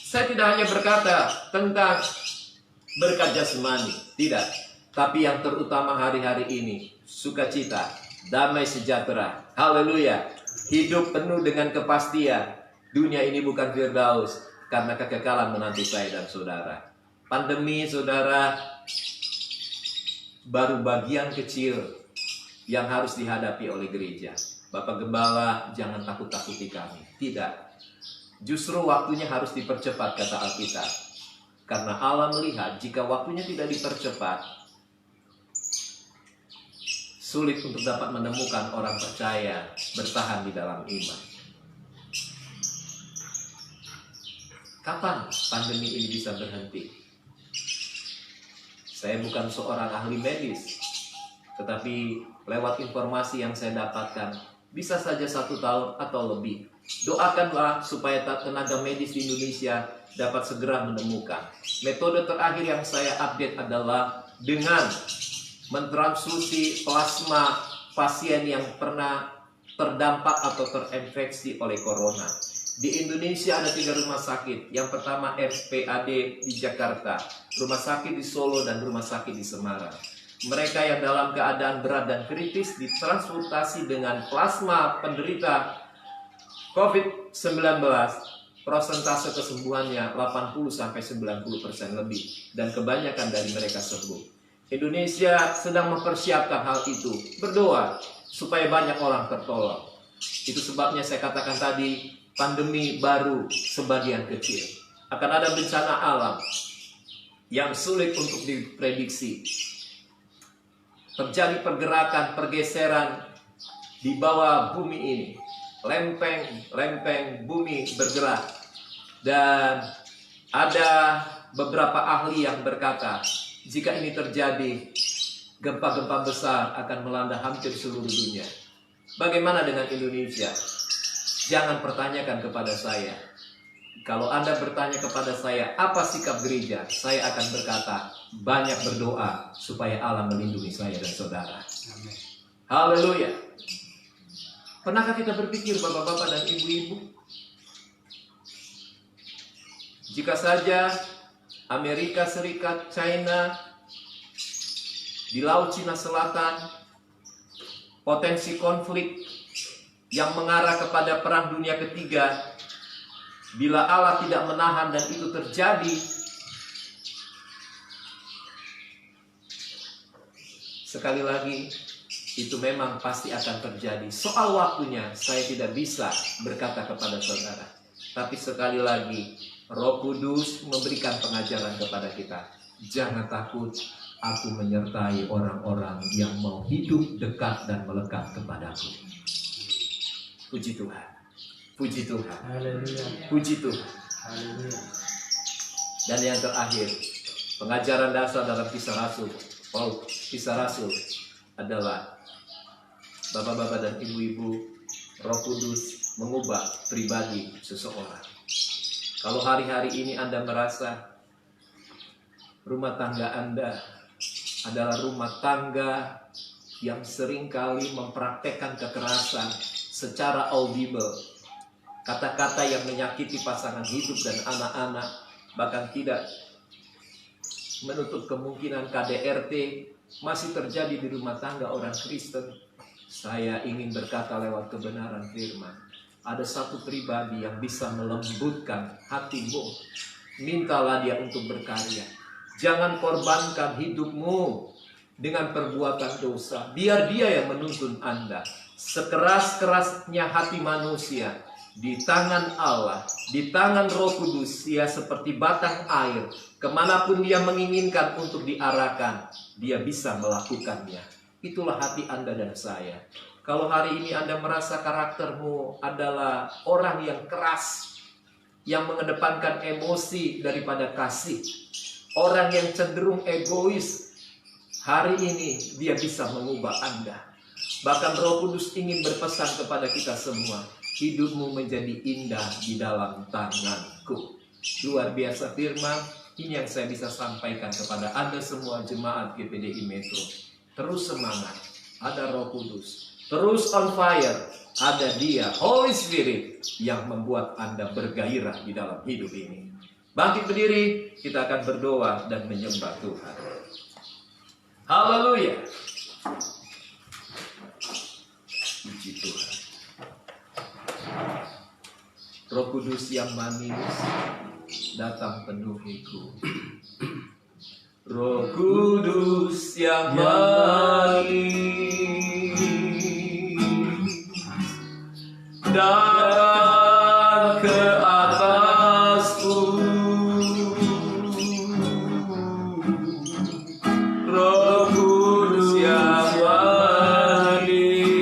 Saya tidak hanya berkata tentang berkat jasmani, tidak. Tapi yang terutama hari-hari ini, sukacita, damai sejahtera, haleluya, hidup penuh dengan kepastian. Dunia ini bukan firdaus, karena kekekalan menanti saya dan saudara. Pandemi saudara, baru bagian kecil yang harus dihadapi oleh gereja. Bapak Gembala, jangan takut-takuti kami. Tidak. Justru waktunya harus dipercepat, kata Alkitab. Karena Allah melihat jika waktunya tidak dipercepat, sulit untuk dapat menemukan orang percaya bertahan di dalam iman. Kapan pandemi ini bisa berhenti? Saya bukan seorang ahli medis, tetapi lewat informasi yang saya dapatkan, bisa saja 1 tahun atau lebih. Doakanlah supaya tenaga medis di Indonesia dapat segera menemukan. Metode terakhir yang saya update adalah dengan mentransfusi plasma pasien yang pernah terdampak atau terinfeksi oleh corona. Di Indonesia ada 3 rumah sakit. Yang pertama RSPAD di Jakarta, rumah sakit di Solo, dan rumah sakit di Semarang. Mereka yang dalam keadaan berat dan kritis ditransportasi dengan plasma penderita COVID-19. Persentase kesembuhannya 80-90% lebih, dan kebanyakan dari mereka sembuh. Indonesia sedang mempersiapkan hal itu. Berdoa supaya banyak orang tertolong. Itu sebabnya saya katakan tadi, pandemi baru sebagian kecil. Akan ada bencana alam yang sulit untuk diprediksi. Terjadi pergerakan, pergeseran di bawah bumi ini. Lempeng bumi bergerak. Dan ada beberapa ahli yang berkata, jika ini terjadi, gempa-gempa besar akan melanda hampir seluruh dunia. Bagaimana dengan Indonesia? Jangan pertanyakan kepada saya. Kalau Anda bertanya kepada saya, apa sikap gereja? Saya akan berkata, banyak berdoa supaya Allah melindungi saya dan saudara. Amin. Haleluya. Pernahkah kita berpikir bapak-bapak dan ibu-ibu? Jika saja Amerika Serikat, China, di Laut Cina Selatan, potensi konflik yang mengarah kepada Perang Dunia Ketiga, bila Allah tidak menahan dan itu terjadi, sekali lagi, itu memang pasti akan terjadi. Soal waktunya, saya tidak bisa berkata kepada saudara. Tapi sekali lagi, Roh Kudus memberikan pengajaran kepada kita. Jangan takut, aku menyertai orang-orang yang mau hidup dekat dan melekat kepadaku. Puji Tuhan. Puji Tuhan. Haleluya. Puji Tuhan. Haleluya. Dan yang terakhir, pengajaran dasar dalam Kisah Rasul. Kisah Rasul adalah Bapak-bapak dan ibu-ibu, Roh Kudus mengubah pribadi seseorang. Kalau hari-hari ini Anda merasa rumah tangga Anda adalah rumah tangga yang seringkali mempraktekkan kekerasan secara audible, kata-kata yang menyakiti pasangan hidup dan anak-anak, bahkan tidak menutup kemungkinan KDRT masih terjadi di rumah tangga orang Kristen, saya ingin berkata lewat kebenaran firman. Ada satu pribadi yang bisa melembutkan hatimu. Mintalah dia untuk berkarya. Jangan korbankan hidupmu dengan perbuatan dosa. Biar dia yang menuntun Anda. Sekeras-kerasnya hati manusia, di tangan Allah, di tangan Roh Kudus, dia seperti batang air. Kemanapun dia menginginkan untuk diarahkan, dia bisa melakukannya. Itulah hati Anda dan saya. Kalau hari ini Anda merasa karaktermu adalah orang yang keras, yang mengedepankan emosi daripada kasih, orang yang cenderung egois, hari ini dia bisa mengubah Anda. Bahkan Roh Kudus ingin berpesan kepada kita semua, hidupmu menjadi indah di dalam tanganku. Luar biasa firman, ini yang saya bisa sampaikan kepada Anda semua jemaat GPDI Metro. Terus semangat, ada Roh Kudus. Terus on fire, ada Dia, Holy Spirit, yang membuat Anda bergairah di dalam hidup ini. Bangkit berdiri, kita akan berdoa dan menyembah Tuhan. Haleluya. Puji Tuhan. Roh Kudus yang manis, datang penuhiku. Roh Kudus yang manis, datang ke atasku. Roh Kudus yang manis,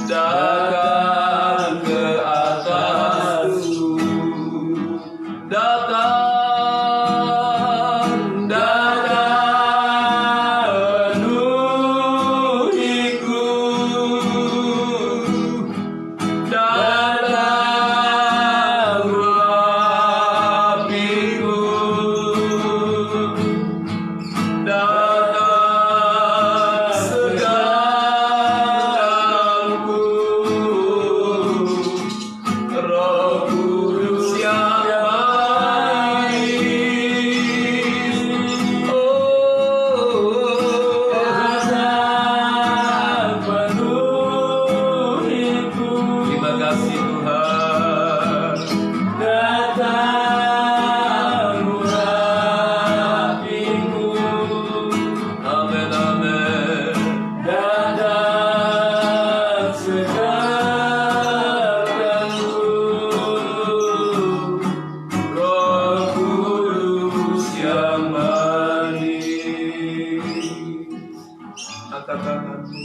datang ke atasku. Datang, datang, penuhiku. Datang, rapiku. Datang, segalaku. Roh Kudus yang terima kasih Tuhan. Datang rapiku. Amin, amin. Datang segalaku. Roh Kudus yang manis. Angkat tanganmu.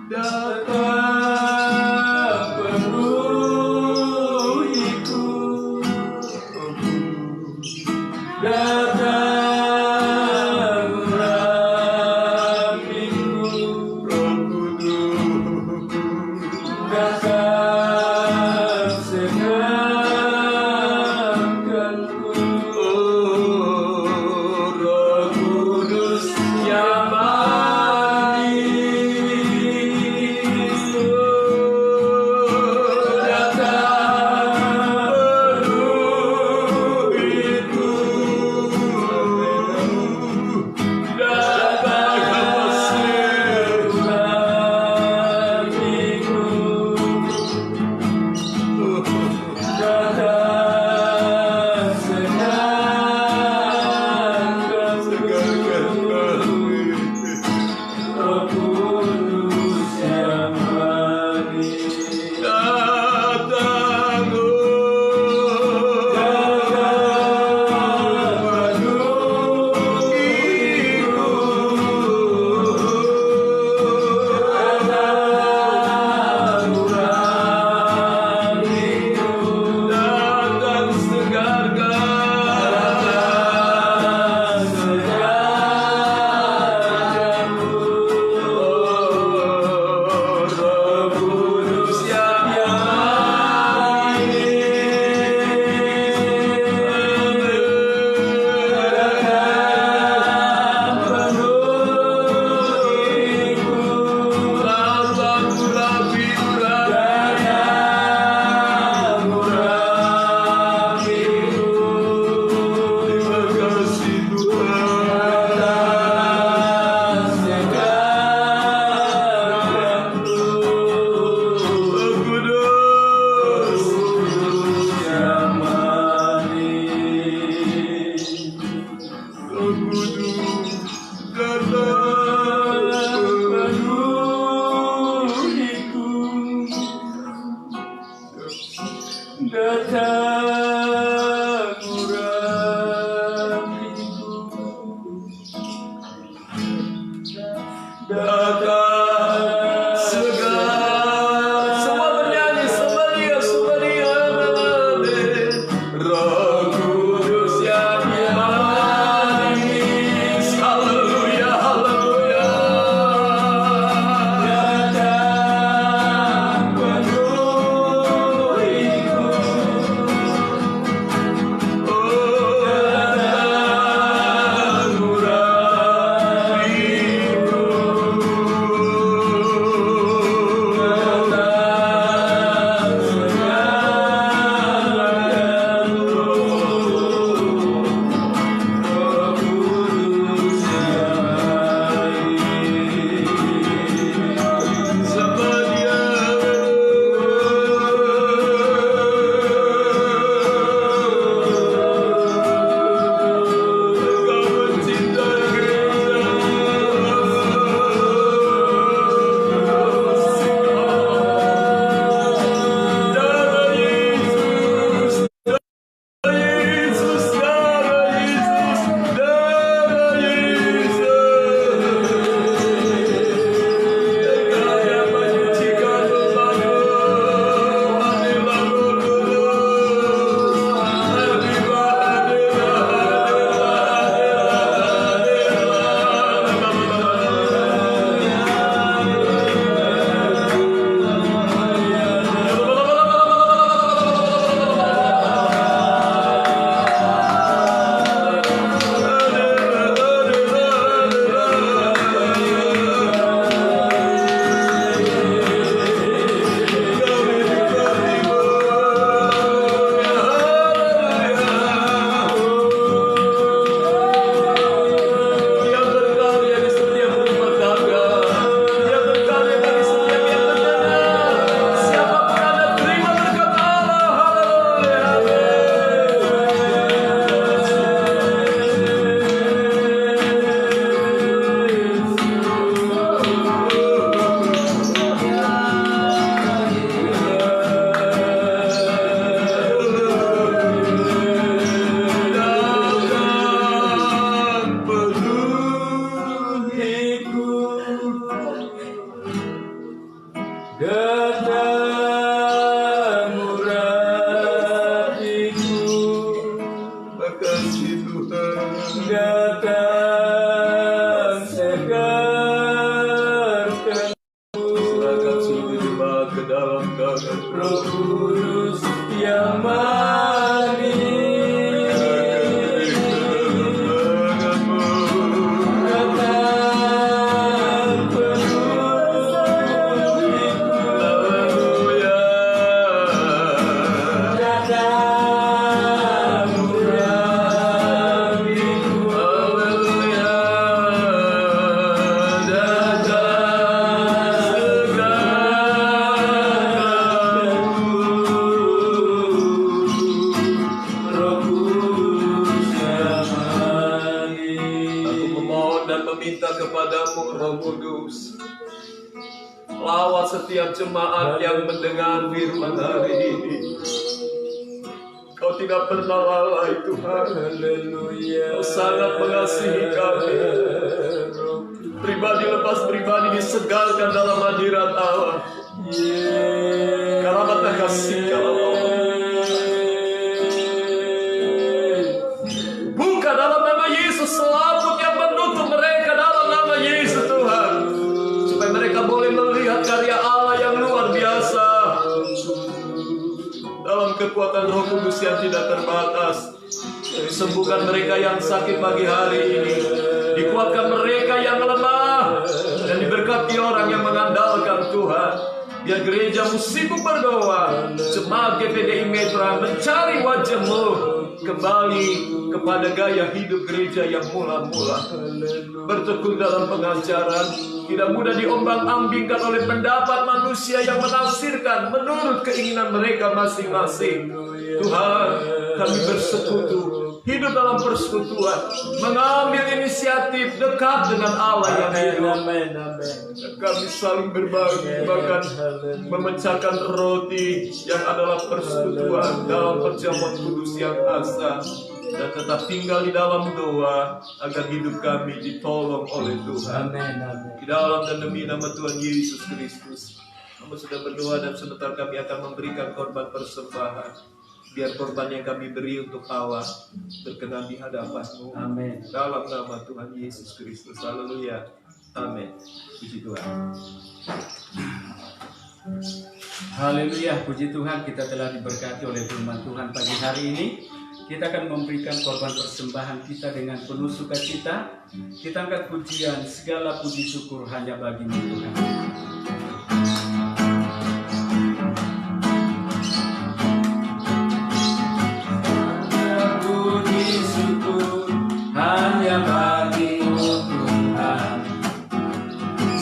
Datang penuh datang urapiku, datang segala. Semua bernyanyi Somalia, Somalia, Roh Kudus yang manis, haleluya, haleluya. Datang penuhiku, oh datang urapiku, datang segala Roh Kudus yang manis, Somalia. Yang berkarya di setiap rumah tangga, yang berkarya bagi setiap yang mendengar. Siapapun Anda, terima berkat Allah. Haleluya. Datang penuhiku, datang urapiku, makasih Tuhan. Datang segarkan, serahkan seluruh jemaat ke dalam tangan Roh Kudus yang manis. Datang penuhiku, haleluya. Datang urapiku, haleluya. Datang Roh Kudus yang manis. Aku memohon dan meminta kepadamu Roh Kudus, lawat setiap jemaat yang mendengar firman hari ini. Kau tidak pernah lalai Tuhan. Kau sangat mengasihi kami. Pribadi lepas pribadi disegarkan dalam hadirat Allah. Karamat dan kasih Allah. Buka dalam nama Yesus selaput yang menutup mereka dalam nama Yesus Tuhan, supaya mereka boleh melihat karya Allah yang luar biasa dalam kekuatan Roh Kudus yang tidak terbatas. Sembuhkan mereka yang sakit pagi hari ini, dikuatkan mereka yang lemah, dan diberkati orang yang mengandalkan Tuhan. Biar gerejamu sibuk berdoa, jemaat GPDI Metra mencari wajah-Mu. kembali kepada gaya hidup gereja yang mula-mula. Bertekun dalam pengajaran, tidak mudah diombang-ambingkan oleh pendapat manusia yang menafsirkan menurut keinginan mereka masing-masing. Tuhan, kami bersekutu, hidup dalam persekutuan, mengambil inisiatif dekat dengan Allah yang hidup. Dan kami saling berbagi, bahkan memecahkan roti yang adalah persekutuan dalam perjamuan kudus yang asa. Dan tetap tinggal di dalam doa agar hidup kami ditolong oleh Tuhan. Di dalam dan demi nama Tuhan Yesus Kristus, kami sudah berdoa dan sebentar kami akan memberikan korban persembahan. Biar korban yang kami beri untuk Allah berkenan di hadapan-Mu. Amin. Dalam nama Tuhan Yesus Kristus. Haleluya. Amin. Puji Tuhan. Haleluya, puji Tuhan, kita telah diberkati oleh firman Tuhan pagi hari ini. Kita akan memberikan korban persembahan kita dengan penuh sukacita. Kita angkat pujian, segala puji syukur hanya bagi-Mu Tuhan. Puji syukur hanya bagi-Mu Tuhan,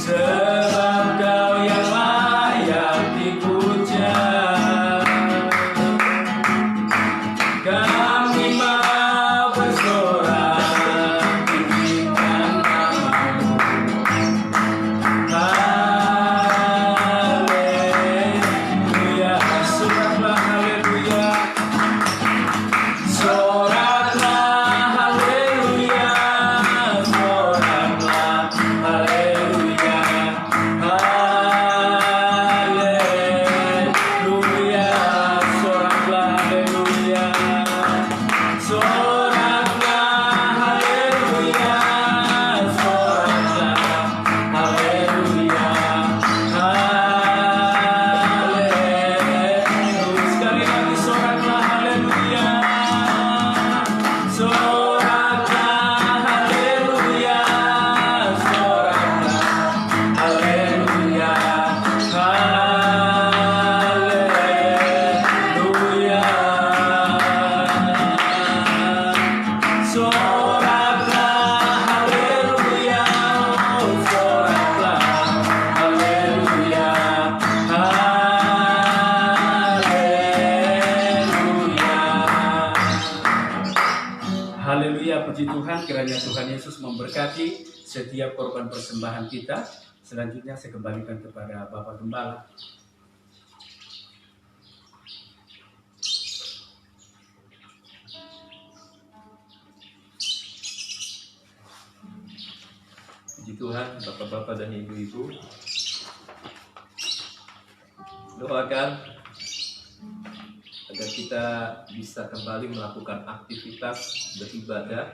sebab Kau yang layak dipuja. Kami mau bersorak tinggikan nama-Mu. Haleluya, soraklah haleluya. Soraklah haleluya, soraklah haleluya, haleluya, soraklah haleluya, soraklah haleluya, soraklah haleluya, haleluya. Sekali lagi soraklah haleluya. Soraklah haleluya, soraklah haleluya, haleluya. Soraklah haleluya, soraklah haleluya, haleluya. Haleluya, puji Tuhan, kiranya Tuhan Yesus memberkati setiap korban persembahan kita. Selanjutnya saya kembalikan kepada Bapak Gembala. Puji Tuhan, Bapak-bapak dan Ibu-ibu. Doakan agar kita bisa kembali melakukan aktivitas beribadah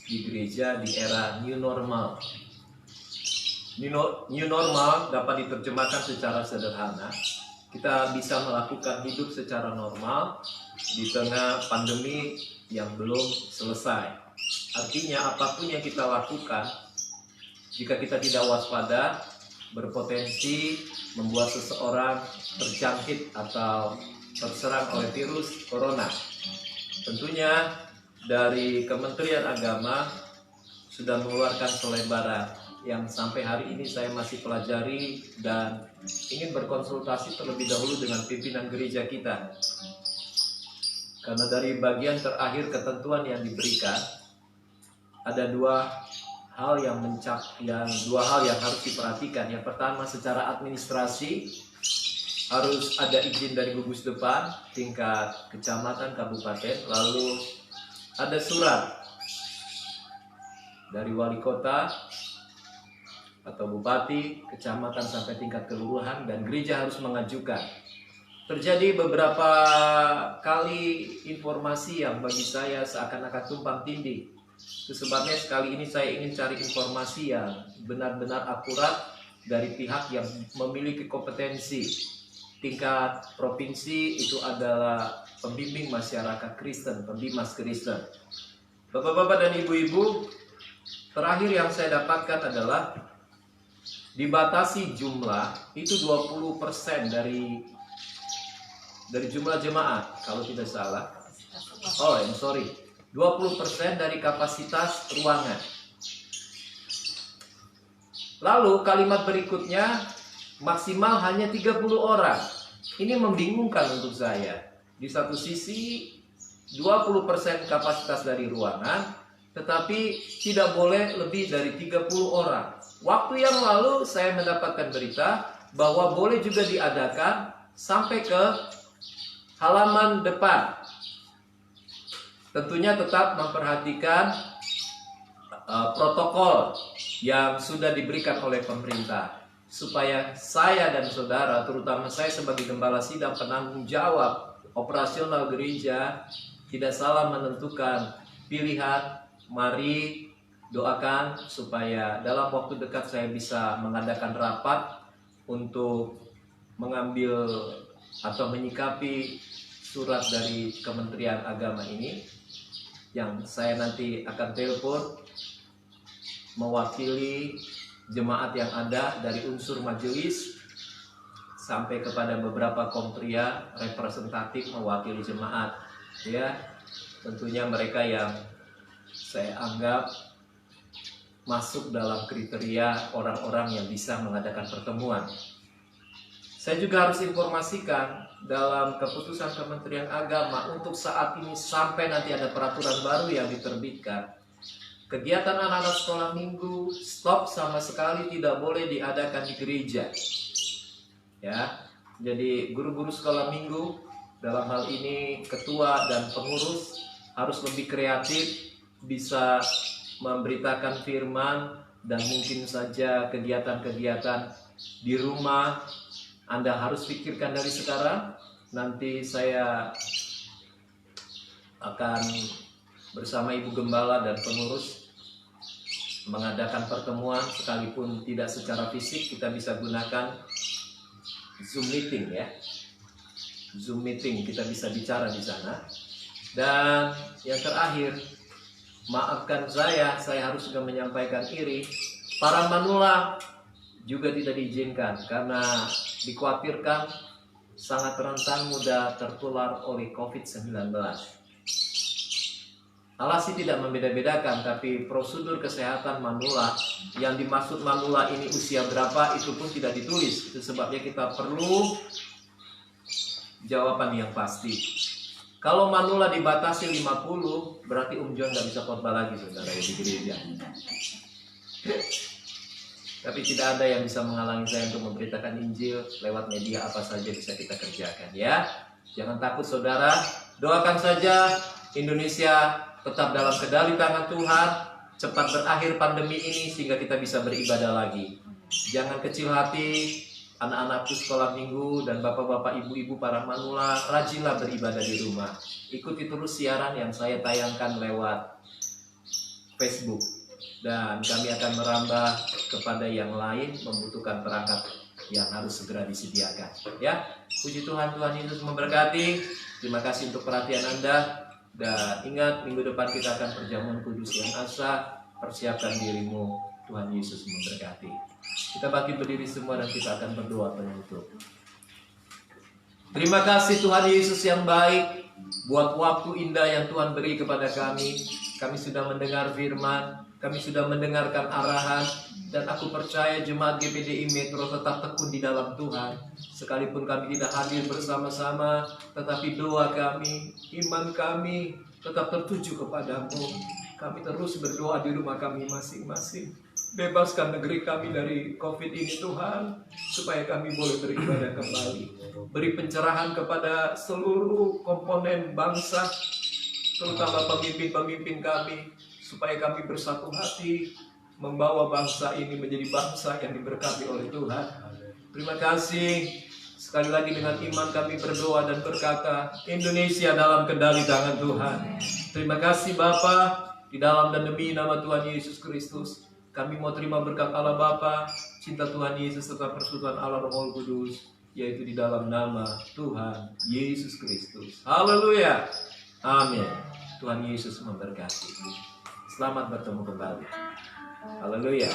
di gereja di era new normal. New normal dapat diterjemahkan secara sederhana. Kita bisa melakukan hidup secara normal di tengah pandemi yang belum selesai. Artinya apapun yang kita lakukan, jika kita tidak waspada, berpotensi membuat seseorang terjangkit atau terserang oleh virus corona. Tentunya dari Kementerian Agama sudah mengeluarkan selebaran yang sampai hari ini saya masih pelajari dan ingin berkonsultasi terlebih dahulu dengan pimpinan gereja kita. Karena dari bagian terakhir ketentuan yang diberikan, ada dua hal yang harus diperhatikan. Yang pertama, secara administrasi harus ada izin dari gugus depan tingkat kecamatan, kabupaten, lalu ada surat dari wali kota atau bupati, kecamatan sampai tingkat kelurahan, dan gereja harus mengajukan. Terjadi beberapa kali informasi yang bagi saya seakan-akan tumpang tindih. Itu sebabnya sekali ini saya ingin cari informasi yang benar-benar akurat dari pihak yang memiliki kompetensi. Tingkat provinsi itu adalah pembimbing masyarakat Kristen, pembimas Kristen. Bapak-bapak dan ibu-ibu, terakhir yang saya dapatkan adalah dibatasi jumlah itu 20% dari jumlah jemaat, kalau tidak salah. kapasitas ruangan. Oh, sorry. 20% dari kapasitas ruangan. Lalu kalimat berikutnya, maksimal hanya 30 orang. Ini membingungkan untuk saya. Di satu sisi 20% kapasitas dari ruangan, tetapi tidak boleh lebih dari 30 orang. Waktu yang lalu saya mendapatkan berita bahwa boleh juga diadakan sampai ke halaman depan. Tentunya tetap memperhatikan protokol yang sudah diberikan oleh pemerintah, supaya saya dan saudara, terutama saya sebagai gembala sidang penanggung jawab operasional gereja, tidak salah menentukan pilihan. Mari doakan supaya dalam waktu dekat saya bisa mengadakan rapat untuk mengambil atau menyikapi surat dari Kementerian Agama ini, yang saya nanti akan telepon mewakili jemaat yang ada dari unsur majelis sampai kepada beberapa kompria representatif mewakili jemaat, ya. Tentunya mereka yang saya anggap masuk dalam kriteria orang-orang yang bisa mengadakan pertemuan. Saya juga harus informasikan dalam keputusan Kementerian Agama untuk saat ini sampai nanti ada peraturan baru yang diterbitkan, kegiatan anak-anak sekolah minggu stop sama sekali, tidak boleh diadakan di gereja. Ya, jadi guru-guru sekolah minggu dalam hal ini ketua dan pengurus harus lebih kreatif, bisa memberitakan firman dan mungkin saja kegiatan-kegiatan di rumah Anda harus pikirkan dari sekarang. Nanti saya akan bersama Ibu Gembala dan pengurus mengadakan pertemuan, sekalipun tidak secara fisik, kita bisa gunakan Zoom meeting, ya. Zoom meeting, kita bisa bicara di sana. Dan yang terakhir, maafkan saya harus juga menyampaikan iri, para manula juga tidak diizinkan karena dikhawatirkan sangat rentan mudah tertular oleh COVID-19. Allah sih tidak membeda-bedakan, tapi prosedur kesehatan manula, yang dimaksud manula ini usia berapa itu pun tidak ditulis. Itu sebabnya kita perlu jawaban yang pasti. Kalau manula dibatasi 50, berarti John nggak bisa khotbah lagi, saudara, di gereja. Tapi tidak ada yang bisa menghalangi saya untuk memberitakan Injil lewat media apa saja bisa kita kerjakan, ya. Jangan takut, saudara. Doakan saja Indonesia tetap dalam kendali tangan Tuhan, cepat berakhir pandemi ini sehingga kita bisa beribadah lagi. Jangan kecil hati, anak-anakku sekolah minggu dan bapak-bapak, ibu-ibu, para manula, rajinlah beribadah di rumah. Ikuti terus siaran yang saya tayangkan lewat Facebook. Dan kami akan merambah kepada yang lain membutuhkan perangkat yang harus segera disediakan, ya. Puji Tuhan, Tuhan Yesus memberkati. Terima kasih untuk perhatian Anda. Dan ingat, minggu depan kita akan perjamuan kudus yang asa. Persiapkan dirimu, Tuhan Yesus memberkati. Kita bangkit berdiri semua dan kita akan berdoa penutup. Terima kasih Tuhan Yesus yang baik, buat waktu indah yang Tuhan beri kepada kami. Kami sudah mendengar firman, kami sudah mendengarkan arahan, dan aku percaya jemaat GPDI Metro tetap tekun di dalam Tuhan. Sekalipun kami tidak hadir bersama-sama, tetapi doa kami, iman kami tetap tertuju kepadamu. Kami terus berdoa di rumah kami masing-masing. Bebaskan negeri kami dari COVID ini, Tuhan, supaya kami boleh beribadah kembali. Beri pencerahan kepada seluruh komponen bangsa, terutama pemimpin-pemimpin kami, supaya kami bersatu hati membawa bangsa ini menjadi bangsa yang diberkati oleh Tuhan. Terima kasih. Sekali lagi dengan iman kami berdoa dan berkata, Indonesia dalam kendali tangan Tuhan. Terima kasih Bapa, di dalam dan demi nama Tuhan Yesus Kristus, kami mau terima berkat Allah Bapa, cinta Tuhan Yesus serta persekutuan Allah Roh Kudus, yaitu di dalam nama Tuhan Yesus Kristus. Haleluya. Amin. Tuhan Yesus memberkati. Selamat bertemu kembali. Haleluya.